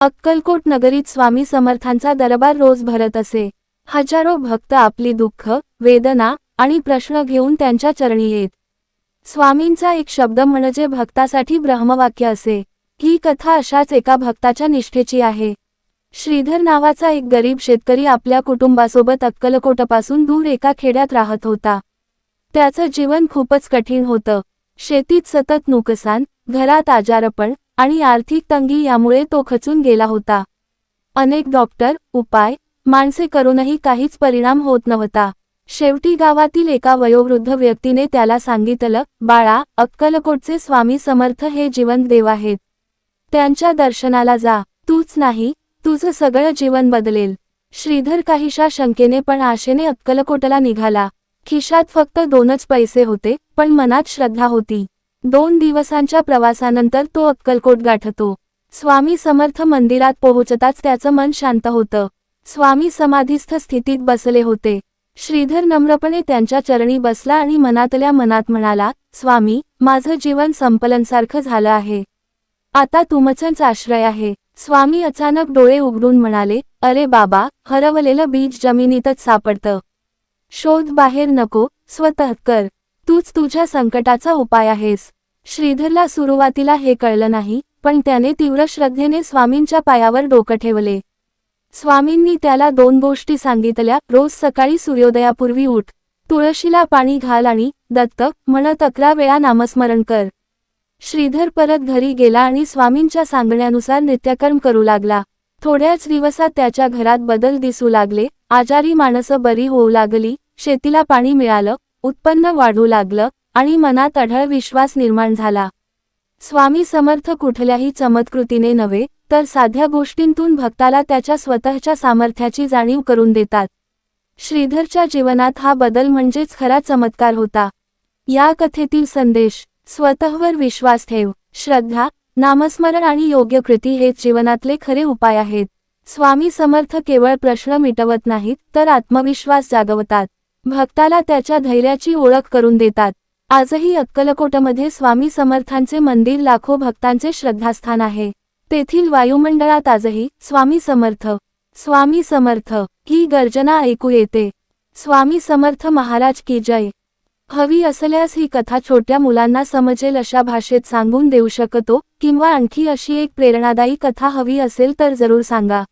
अक्कलकोट नगरीत स्वामी समर्थांचा दरबार रोज भरत असे। हजारो भक्त आपली दुःख, वेदना आणि प्रश्न घेऊन त्यांच्या चरणी येत। स्वामींचा एक शब्द म्हणजे भक्तासाठी ब्रह्मवाक्य असे। ही कथा अशाच एका भक्ताच्या निष्ठेची आहे। श्रीधर नावाचा एक गरीब शेतकरी आपल्या कुटुंबासोबत अक्कलकोटपासून दूर एका खेड्यात राहत होता। त्याचं जीवन खूपच कठीण होतं। शेतीत सतत नुकसान, घरात आजारपण आणि आर्थिक तंगी यामुळे तो खचून गेला होता। अनेक डॉक्टर, उपाय, माणसे करूनही काहीच परिणाम होत नव्हता। शेवटी गावातील एका वयोवृद्ध व्यक्तीने त्याला सांगितलं, बाळा, अक्कलकोटचे स्वामी समर्थ हे जिवंत देव आहेत। त्यांच्या दर्शनाला जा, तूच नाही, तुझं सगळं जीवन बदलेल। श्रीधर काहीशा शंकेने पण आशेने अक्कलकोटला निघाला। खिशात फक्त 2च पैसे होते, पण मनात श्रद्धा होती। 2 दिवसांच्या प्रवासानंतर तो अक्कलकोट गाठतो। स्वामी समर्थ मंदिरात पोहोचताच त्याचं मन शांत होतं। स्वामी समाधीस्थ स्थितीत बसले होते। श्रीधर नम्रपणे त्यांच्या चरणी बसला आणि मनातल्या मनात म्हणाला, स्वामी, माझं जीवन संपलनसारखं झालं आहे। आता तुमचाच आश्रय आहे। स्वामी अचानक डोळे उघडून म्हणाले, अरे बाबा, हरवलेलं बीज जमिनीतच सापडतं। शोध बाहेर नको, स्वतः कर। तूच तुझ्या संकटाचा उपाय आहेस। श्रीधरला सुरुवातीला हे कळलं नाही, पण त्याने तीव्र श्रद्धेने स्वामींच्या पायावर डोकं ठेवले। स्वामींनी त्याला 2 गोष्टी सांगितल्या, रोज सकाळी सूर्योदयापूर्वी उठ, तुळशीला पाणी घाल आणि दत्त म्हणत 11 वेळा नामस्मरण कर। श्रीधर परत घरी गेला आणि स्वामींच्या सांगण्यानुसार नित्यकर्म करू लागला। थोड्याच दिवसात त्याच्या घरात बदल दिसू लागले। आजारी माणसं बरी होऊ लागली, शेतीला पाणी मिळालं, उत्पन्न वाढू लागलं आणि मनात अढळ विश्वास निर्माण झाला। स्वामी समर्थ कुठल्याही चमत्कृतीने नव्हे, तर साध्या गोष्टींतून भक्ताला त्याच्या स्वतःच्या सामर्थ्याची जाणीव करून देतात। श्रीधरच्या जीवनात हा बदल म्हणजेच खरा चमत्कार होता। या कथेतील संदेश: स्वतःवर विश्वास ठेव, श्रद्धा, नामस्मरण आणि योग्य कृती हेच जीवनातले खरे उपाय आहेत। स्वामी समर्थ केवळ प्रश्न मिटवत नाहीत, तर आत्मविश्वास जागवतात। भक्ताला त्याच्या धैर्याची ओळख करून देतात। आजही अक्कलकोटमध्ये स्वामी समर्थांचे मंदिर लाखो भक्तांचे श्रद्धास्थान आहे। तेथील वायुमंडळात आजही स्वामी समर्थ, स्वामी समर्थ ही गर्जना ऐकू येते। स्वामी समर्थ महाराज की जय। हवी असल्यास ही कथा छोट्या मुलांना समजेल अशा भाषेत सांगून देऊ शकतो, किंवा आणखी अशी एक प्रेरणादायी कथा हवी असेल तर जरूर सांगा।